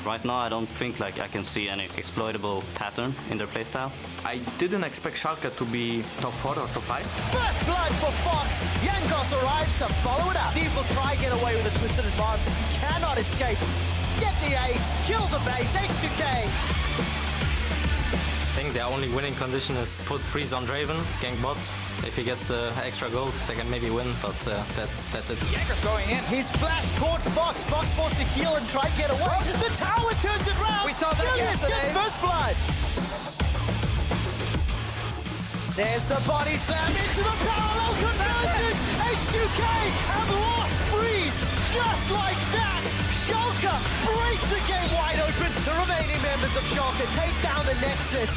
Right now, I don't think like I can see any exploitable pattern in their playstyle. I didn't expect Schalke to be top 4 or top 5. First blood for Fox. Yankos arrives to follow it up. Steve will try get away with a twisted advance. Cannot escape. Get the ace. Kill the base. H2K. I think their only winning condition is put freeze on Draven, gank bot. If he gets the extra gold, they can maybe win, but that's it. Jager's going in. His flash caught Fox. Fox forced to heal and try to get away. The tower turns it round. We saw that yesterday. First blood. There's the body slam into the parallel convergence. H2K have lost freeze just like that. Schalke break the game wide open. The remaining members of Schalke take down the Nexus.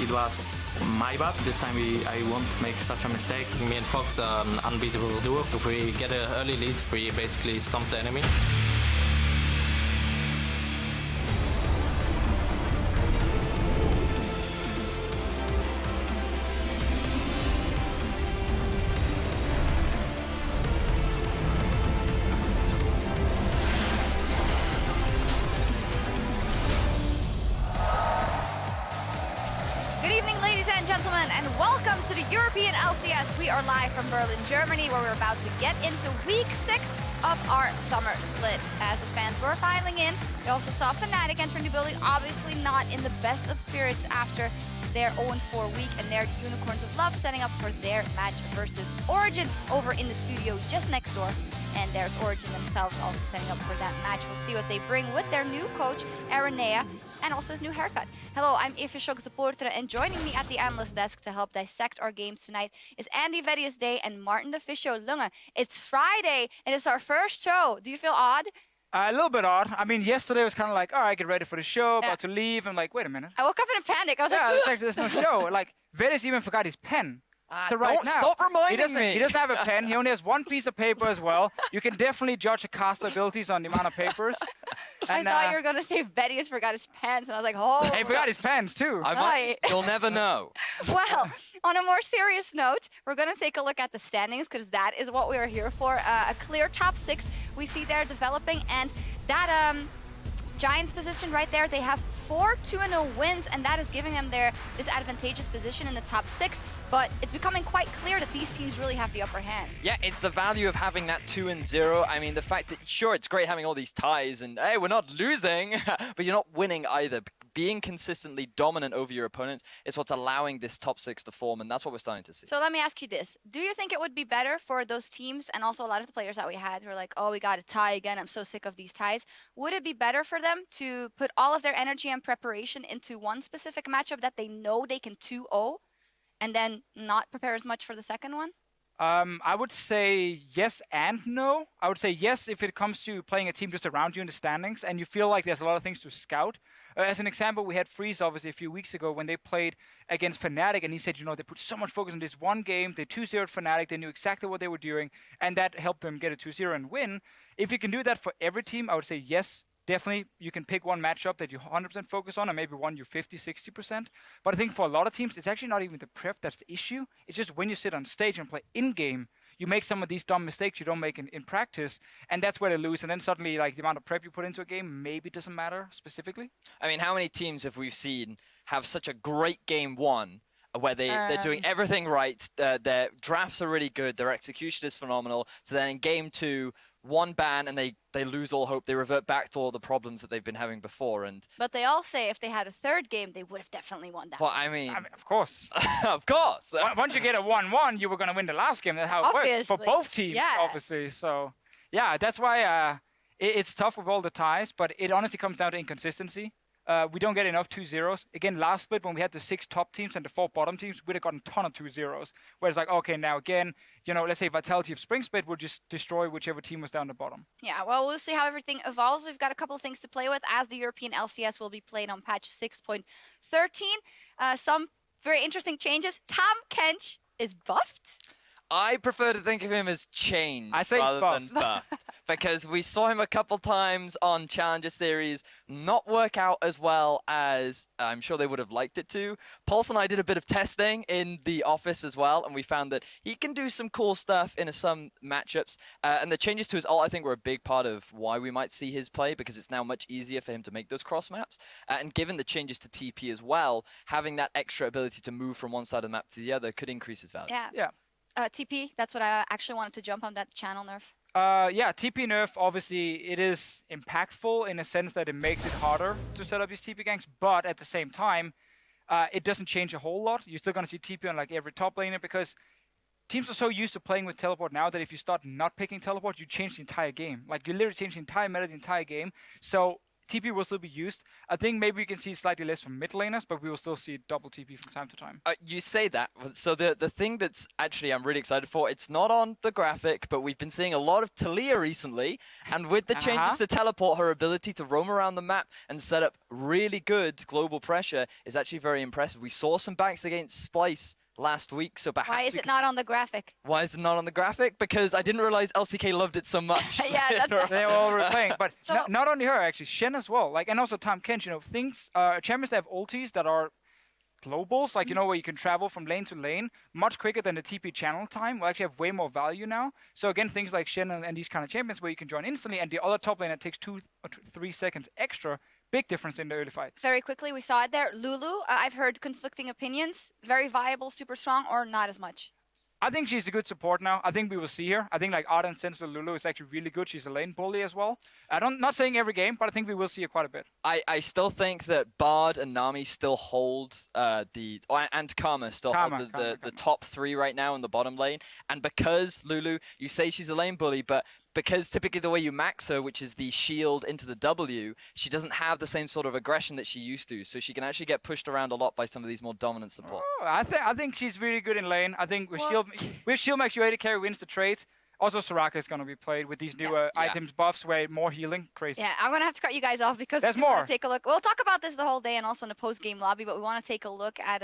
It was my bad. This time I won't make such a mistake. Me and Fox are an unbeatable duo. If we get an early lead, we basically stomp the enemy. Welcome to the European LCS. We are live from Berlin, Germany, where we're about to get into week 6 of our summer split. As the fans were filing in, we also saw Fnatic entering the building, obviously not in the best of spirits after their 0-4 week, and their Unicorns of Love setting up for their match versus Origen over in the studio just next door. And there's Origen themselves also setting up for that match. We'll see what they bring with their new coach, Aranea, and also his new haircut. Hello, I'm EpicSkillshot, and joining me at the analyst desk to help dissect our games tonight is Andy Vedius Day and Martin de Fisho Lunge. It's Friday, and it's our first show. Do you feel odd? A little bit odd. I mean, yesterday was kind of like, all right, get ready for the show, about to leave. I'm like, wait a minute. I woke up in a panic. I was like, there's no show. Like, Vedius even forgot his pen. So right don't now, stop reminding me. He doesn't have a pen. He only has one piece of paper as well. You can definitely judge a caster abilities on the amount of papers. And, I thought you were going to say Vedius forgot his pants, and I was like, oh. He forgot his pens, too. You'll never know. Well, on a more serious note, we're going to take a look at the standings, because that is what we are here for. A clear top 6 we see there developing, and that Giants position right there, they have 4 2-0 wins, and that is giving them this advantageous position in the top 6. But it's becoming quite clear that these teams really have the upper hand. Yeah, it's the value of having that 2-0. I mean, the fact that, sure, it's great having all these ties and, hey, we're not losing, but you're not winning either. Being consistently dominant over your opponents is what's allowing this top 6 to form, and that's what we're starting to see. So let me ask you this. Do you think it would be better for those teams, and also a lot of the players that we had who are like, oh, we got a tie again, I'm so sick of these ties. Would it be better for them to put all of their energy and preparation into one specific matchup that they know they can 2-0, and then not prepare as much for the second one? I would say yes and no. I would say yes if it comes to playing a team just around you in the standings and you feel like there's a lot of things to scout. As an example, we had Freeze obviously a few weeks ago when they played against Fnatic, and he said, you know, they put so much focus on this one game. They 2-0'd Fnatic. They knew exactly what they were doing, and that helped them get a 2-0 and win. If you can do that for every team, I would say yes. Definitely, you can pick one matchup that you 100% focus on, and maybe one you 50-60%. But I think for a lot of teams, it's actually not even the prep that's the issue. It's just when you sit on stage and play in-game, you make some of these dumb mistakes you don't make in practice, and that's where they lose. And then suddenly, like, the amount of prep you put into a game maybe doesn't matter specifically. I mean, how many teams have we seen have such a great game one where they're doing everything right, their drafts are really good, their execution is phenomenal, so then in game 2, one ban and they lose all hope. They revert back to all the problems that they've been having before. But they all say if they had a third game, they would have definitely won that. Well, I mean, of course. Of course. Once you get a 1-1, you were going to win the last game. That's how it works for both teams, obviously. So, yeah, that's why it's tough with all the ties, but it honestly comes down to inconsistency. We don't get enough 2-0s. Again, last split, when we had the 6 top teams and the 4 bottom teams, we'd have gotten a ton of 2-0s. Where it's like, okay, now again, you know, let's say Vitality of Spring Split will just destroy whichever team was down the bottom. Yeah, well, we'll see how everything evolves. We've got a couple of things to play with as the European LCS will be played on patch 6.13. Some very interesting changes. Tom Kench is buffed. I prefer to think of him as changed I say rather buff. than buffed. Because we saw him a couple times on Challenger Series not work out as well as I'm sure they would have liked it to. Pulse and I did a bit of testing in the office as well, and we found that he can do some cool stuff in some matchups. And the changes to his ult, I think, were a big part of why we might see his play, because it's now much easier for him to make those cross maps. And given the changes to TP as well, having that extra ability to move from one side of the map to the other could increase his value. Yeah. Yeah. TP, that's what I actually wanted to jump on, that channel nerf. Yeah, TP nerf, obviously, it is impactful in a sense that it makes it harder to set up these TP ganks, but at the same time, it doesn't change a whole lot. You're still going to see TP on like every top laner, because teams are so used to playing with teleport now that if you start not picking teleport, you change the entire game. Like, you literally change the entire meta, the entire game. So TP will still be used. I think maybe we can see slightly less from mid laners, but we will still see double TP from time to time. You say that. So the thing that's actually I'm really excited for, it's not on the graphic, but we've been seeing a lot of Talia recently. And with the changes to teleport, her ability to roam around the map and set up really good global pressure is actually very impressive. We saw some backs against Splice last week, so perhaps Why is it not on the graphic? Why is it not on the graphic? Because I didn't realize LCK loved it so much. Yeah, that's They were already playing, but So- not only her, actually, Shen as well. Like, and also Tom Kench, you know, things, champions that have ultis that are globals, like, you know, where you can travel from lane to lane much quicker than the TP channel time, will actually have way more value now. So again, things like Shen and these kind of champions where you can join instantly, and the other top lane that takes 2 or 3 seconds extra, big difference in the early fights. Very quickly, we saw it there. Lulu, I've heard conflicting opinions. Very viable, super strong, or not as much? I think she's a good support now. I think we will see her. I think like Arden Sensor Lulu is actually really good. She's a lane bully as well. Not saying every game, but I think we will see her quite a bit. I still think that Bard and Nami still hold and Karma still hold the top 3 right now in the bottom lane. And because Lulu, you say she's a lane bully, but because typically the way you max her, which is the shield into the W, she doesn't have the same sort of aggression that she used to. So she can actually get pushed around a lot by some of these more dominant supports. I think she's really good in lane. I think with shield makes you 80 carry wins the trades. Also, Soraka is going to be played with these new items, buffs, where more healing. Crazy. Yeah, I'm going to have to cut you guys off because there's we want more. to take a look. We'll talk about this the whole day and also in the post-game lobby, but we want to take a look at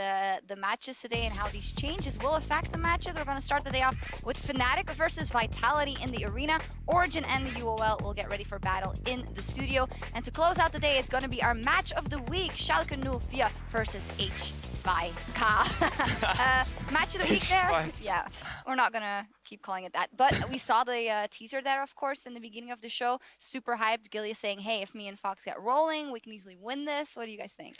the matches today and how these changes will affect the matches. We're going to start the day off with Fnatic versus Vitality in the arena. Origen and the UOL will get ready for battle in the studio. And to close out the day, it's going to be our match of the week, Schalke 04 versus H2K. Match of the week there. Yeah, we're not going to keep calling it that. But we saw the teaser there, of course, in the beginning of the show. Super hyped. Gilly is saying, hey, if me and Fox get rolling, we can easily win this. What do you guys think?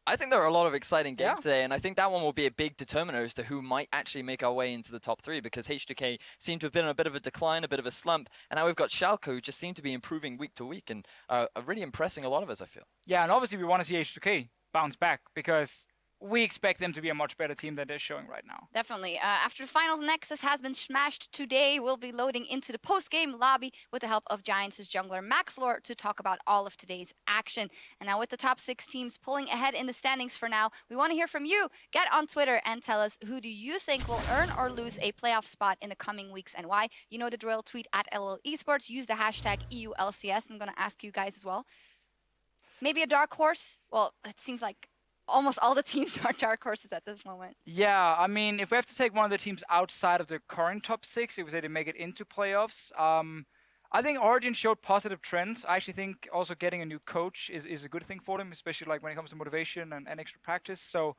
I think there are a lot of exciting games today, and I think that one will be a big determiner as to who might actually make our way into the top 3, because H2K seem to have been on a bit of a decline, a bit of a slump, and now we've got Schalke, who just seem to be improving week to week and are really impressing a lot of us, I feel. Yeah, and obviously we want to see H2K bounce back, because we expect them to be a much better team than they're showing right now. Definitely. After the finals, Nexus has been smashed today. We'll be loading into the post-game lobby with the help of Giants' jungler Maxlor to talk about all of today's action. And now with the top 6 teams pulling ahead in the standings for now, we want to hear from you. Get on Twitter and tell us, who do you think will earn or lose a playoff spot in the coming weeks and why? You know the drill. Tweet at LOL Esports. Use the hashtag EULCS. I'm going to ask you guys as well. Maybe a dark horse? Well, it seems like almost all the teams are dark horses at this moment. Yeah, I mean, if we have to take one of the teams outside of the current top 6, if we say to make it into playoffs, I think Origen showed positive trends. I actually think also getting a new coach is a good thing for them, especially like when it comes to motivation and extra practice. So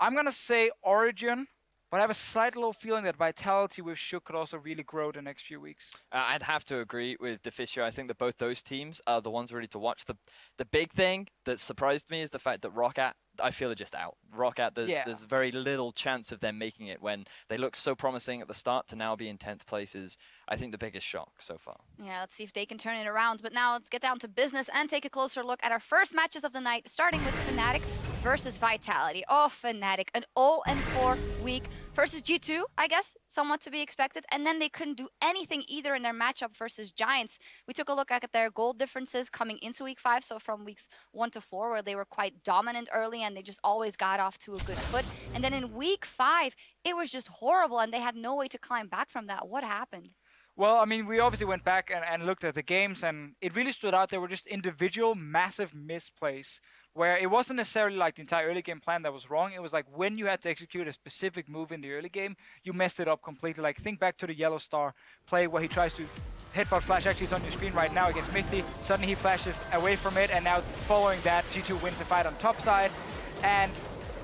I'm going to say Origen, but I have a slight little feeling that Vitality with Shook could also really grow the next few weeks. I'd have to agree with Deficio. I think that both those teams are the ones ready to watch. The big thing that surprised me is the fact that Roccat, I feel, are just out. Roccat, there's very little chance of them making it when they looked so promising at the start to now be in 10th place is, I think, the biggest shock so far. Yeah, let's see if they can turn it around. But now let's get down to business and take a closer look at our first matches of the night, starting with Fnatic versus Vitality. Oh, Fnatic, an 0-4 week versus G2, I guess, somewhat to be expected. And then they couldn't do anything either in their matchup versus Giants. We took a look at their goal differences coming into week 5, so from weeks 1 to 4, where they were quite dominant early and they just always got off to a good foot. And then in week 5, it was just horrible and they had no way to climb back from that. What happened? Well, I mean, we obviously went back and looked at the games, and it really stood out. There were just individual massive misplays where it wasn't necessarily like the entire early game plan that was wrong. It was like when you had to execute a specific move in the early game, you messed it up completely. Like think back to the Yellow Star play where he tries to headbutt flash. Actually, it's on your screen right now against Misty. Suddenly he flashes away from it, and now following that, G2 wins the fight on top side. And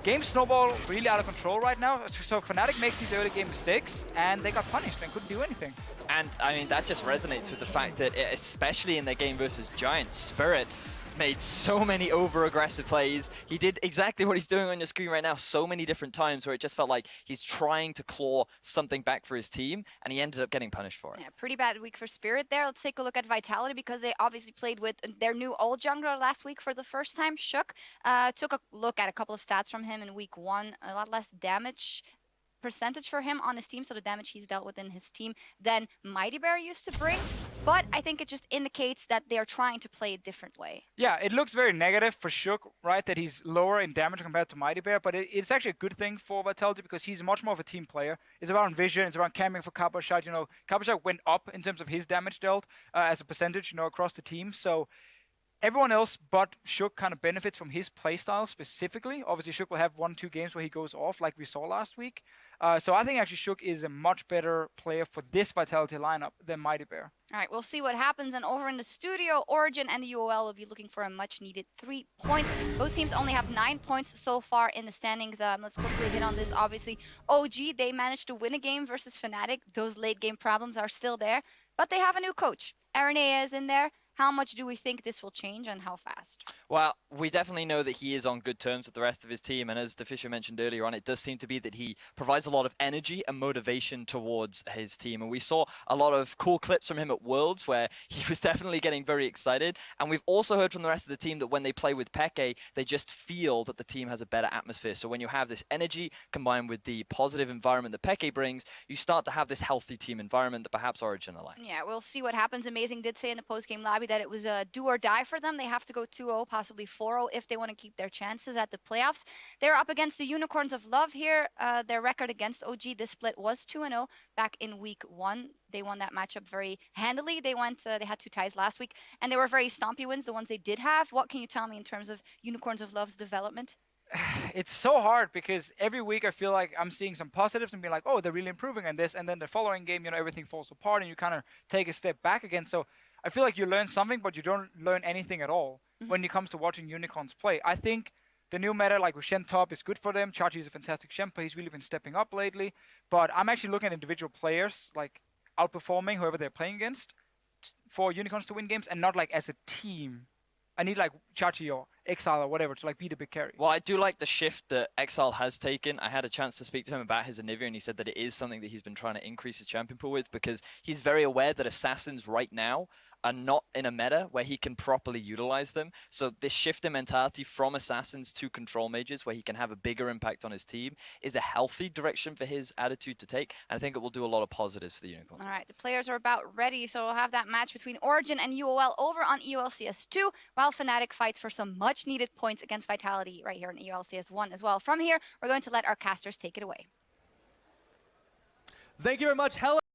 game snowball really out of control right now. So Fnatic makes these early game mistakes, and they got punished and couldn't do anything. And I mean, that just resonates with the fact that, especially in their game versus Giants, Spirit made so many over-aggressive plays. He did exactly what he's doing on your screen right now so many different times where it just felt like he's trying to claw something back for his team, and he ended up getting punished for it. Yeah, pretty bad week for Spirit there. Let's take a look at Vitality because they obviously played with their new old jungler last week for the first time. Shook took a look at a couple of stats from him in week 1. A lot less damage percentage for him on his team, so the damage he's dealt with in his team than Mighty Bear used to bring. But I think it just indicates that they're trying to play a different way. Yeah, it looks very negative for Shook, right? That he's lower in damage compared to Mighty Bear, but it's actually a good thing for Vitality because he's much more of a team player. It's around vision, it's around camping for EpicSkillshot. You know, EpicSkillshot went up in terms of his damage dealt as a percentage, you know, across the team. So everyone else but Shook kind of benefits from his playstyle specifically. Obviously, Shook will have 1-2 games where he goes off like we saw last week. So I think actually Shook is a much better player for this Vitality lineup than Mighty Bear. All right, we'll see what happens. And over in the studio, Origen and the UOL will be looking for a much-needed 3 points. Both teams only have 9 points so far in the standings. Let's quickly hit on this. Obviously, OG, they managed to win a game versus Fnatic. Those late-game problems are still there, but they have a new coach. Aranea is in there. How much do we think this will change and how fast? Well, we definitely know that he is on good terms with the rest of his team, and as DeFisher mentioned earlier on, it does seem to be that he provides a lot of energy and motivation towards his team. And we saw a lot of cool clips from him at Worlds where he was definitely getting very excited. And we've also heard from the rest of the team that when they play with Peke, they just feel that the team has a better atmosphere. So when you have this energy combined with the positive environment that Peke brings, you start to have this healthy team environment that perhaps Origen are like. Yeah, we'll see what happens. Amazing did say in the post-game lobby that it was a do or die for them. They have to go 2-0, possibly 4-0 if they want to keep their chances at the playoffs. They're up against the Unicorns of Love here. Their record against OG, this split was 2-0 back in week 1. They won that matchup very handily. They had 2 ties last week, and they were very stompy wins, the ones they did have. What can you tell me in terms of Unicorns of Love's development? It's so hard because every week I feel like I'm seeing some positives and being like, oh, they're really improving on this. And then the following game, you know, everything falls apart and you kind of take a step back again. So I feel like you learn something, but you don't learn anything at all when it comes to watching Unicorns play. I think the new meta, like with Shen top, is good for them. Chachi is a fantastic Shenpai. He's really been stepping up lately. But I'm actually looking at individual players, like outperforming whoever they're playing against for Unicorns to win games and not like as a team. I need like Chachi or Exile or whatever to like be the big carry. Well, I do like the shift that Exile has taken. I had a chance to speak to him about his Anivia, and he said that it is something that he's been trying to increase his champion pool with because he's very aware that assassins right now are not in a meta where he can properly utilize them. So this shift in mentality from assassins to control mages where he can have a bigger impact on his team is a healthy direction for his attitude to take. And I think it will do a lot of positives for the Unicorns. All right, the players are about ready. So we'll have that match between Origen and UOL over on EOLCS 2 while Fnatic fights for some much needed points against Vitality right here in EOLCS 1 as well. From here, we're going to let our casters take it away. Thank you very much, Helen.